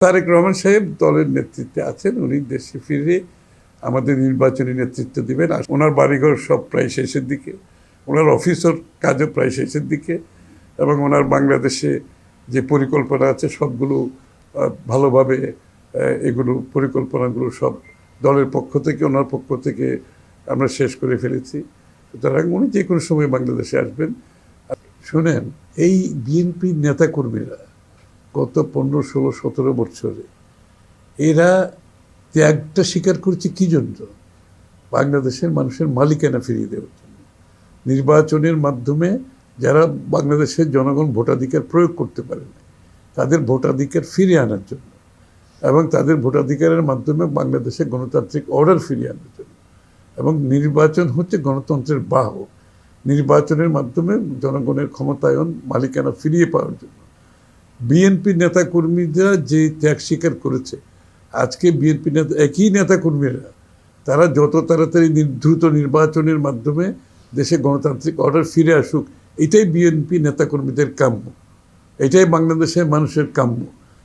তারেক রহমান সাহেব দলের নেতৃত্বে আছেন। উনি দেশে ফিরে আমাদের নির্বাচনী নেতৃত্ব দিবেন। ওনার বাড়িঘর সব প্রায় শেষের দিকে, ওনার অফিসের কাজও প্রায় শেষের দিকে, এবং ওনার বাংলাদেশে যে পরিকল্পনা আছে সবগুলো ভালোভাবে এগুলো পরিকল্পনাগুলো সব দলের পক্ষ থেকে, ওনার পক্ষ থেকে আমরা শেষ করে ফেলেছি। সুতরাং উনি যে কোনো সময় বাংলাদেশে আসবেন। শোনেন, এই বিএনপির নেতাকর্মীরা গত 15, 16, 17 বছরে এরা ত্যাগটা স্বীকার করছে কী জন্য? বাংলাদেশের মানুষের মালিকানা ফিরিয়ে দেওয়ার জন্য। নির্বাচনের মাধ্যমে যারা বাংলাদেশের জনগণ ভোটাধিকার প্রয়োগ করতে পারে না, তাদের ভোটাধিকার ফিরিয়ে আনার জন্য, এবং তাদের ভোটাধিকারের মাধ্যমে বাংলাদেশের গণতান্ত্রিক অর্ডার ফিরিয়ে আনার জন্য। এবং নির্বাচন হচ্ছে গণতন্ত্রের বাহক। নির্বাচনের মাধ্যমে জনগণের ক্ষমতায়ন, মালিকানা ফিরিয়ে পাওয়ার জন্য বিএনপি নেতাকর্মীরা যে ত্যাগ স্বীকার করেছে, আজকে বিএনপি নেতা, একই নেতাকর্মীরা তারা যত তাড়াতাড়ি দ্রুত নির্বাচনের মাধ্যমে দেশে গণতান্ত্রিক অর্ডার ফিরে আসুক, এটাই বিএনপি নেতাকর্মীদের কাম্য, এটাই বাংলাদেশের মানুষের কাম্য।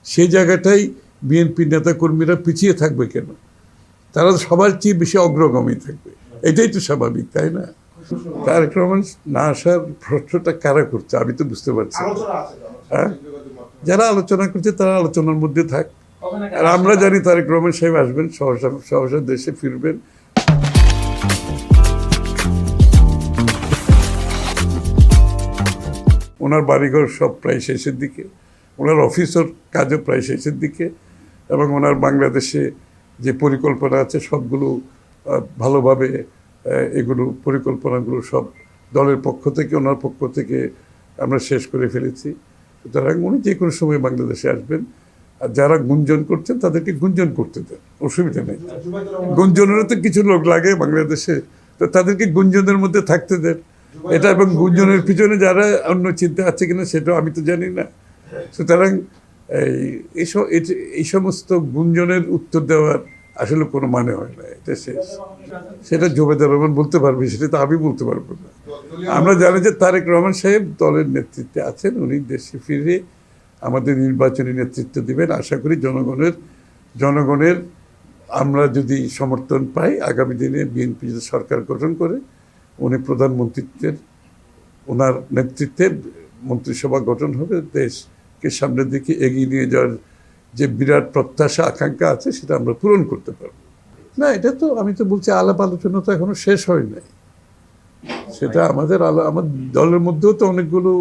সেই জায়গাটাই বিএনপি নেতাকর্মীরা পিছিয়ে থাকবে কেন? তারা সবার চেয়ে বেশি অগ্রগামী থাকবে, এটাই তো স্বাভাবিক, তাই না? তারেক রহমান না আসার প্রশ্নটা কারা করছে আমি তো বুঝতে পারছি। হ্যাঁ, যারা আলোচনা করছে তারা আলোচনার মধ্যে থাক। আর আমরা জানি তারেক রহমান সাহেব আসবেন, সহসা দেশে ফিরবেন। ওনার বাড়িঘর সব প্রায় শেষের দিকে, ওনার অফিসের কাজও প্রায় শেষের দিকে, এবং ওনার বাংলাদেশে যে পরিকল্পনা আছে সবগুলো ভালোভাবে এগুলো পরিকল্পনাগুলো সব দলের পক্ষ থেকে, ওনার পক্ষ থেকে আমরা শেষ করে ফেলেছি। সুতরাং উনি যে কোনো সময় বাংলাদেশে আসবেন। আর যারা গুঞ্জন করছেন তাদেরকে গুঞ্জন করতে দেন, অসুবিধা নেই। গুঞ্জনেরও তো কিছু লোক লাগে বাংলাদেশে, তো তাদেরকে গুঞ্জনের মধ্যে থাকতে দেন। এটা, এবং গুঞ্জনের পিছনে যারা অন্য চিন্তা আছে কিনা সেটাও আমি তো জানি না। সুতরাং এই সমস্ত গুঞ্জনের উত্তর দেওয়ার আসলে কোনো মানে হয় না। এটা শেষ, সেটা জুবেদুর রহমান বলতে পারবে, সেটা তো আমি বলতে পারবো না। আমরা জানি যে তারেক রহমান সাহেব দলের নেতৃত্বে আছেন। উনি দেশে ফিরে আমাদের নির্বাচনী নেতৃত্ব দিবেন। আশা করি জনগণের আমরা যদি সমর্থন পাই, আগামী দিনে বিএনপি যদি সরকার গঠন করে, উনি প্রধানমন্ত্রীত্বের, ওনার নেতৃত্বে মন্ত্রিসভা গঠন হবে, দেশকে সামনের দিকে এগিয়ে নিয়ে যাওয়ার যে বিরাট প্রত্যাশা আকাঙ্ক্ষা আছে সেটা আমরা পূরণ করতে পারবো। না, এটা তো আমি তো বলছি আলাপ আলোচনা তো এখনো শেষ হয় নাই। সেটা আমার দলের মধ্যেও তো অনেকগুলো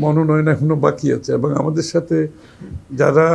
মনোনয়ন এখনো বাকি আছে, এবং আমাদের সাথে যারা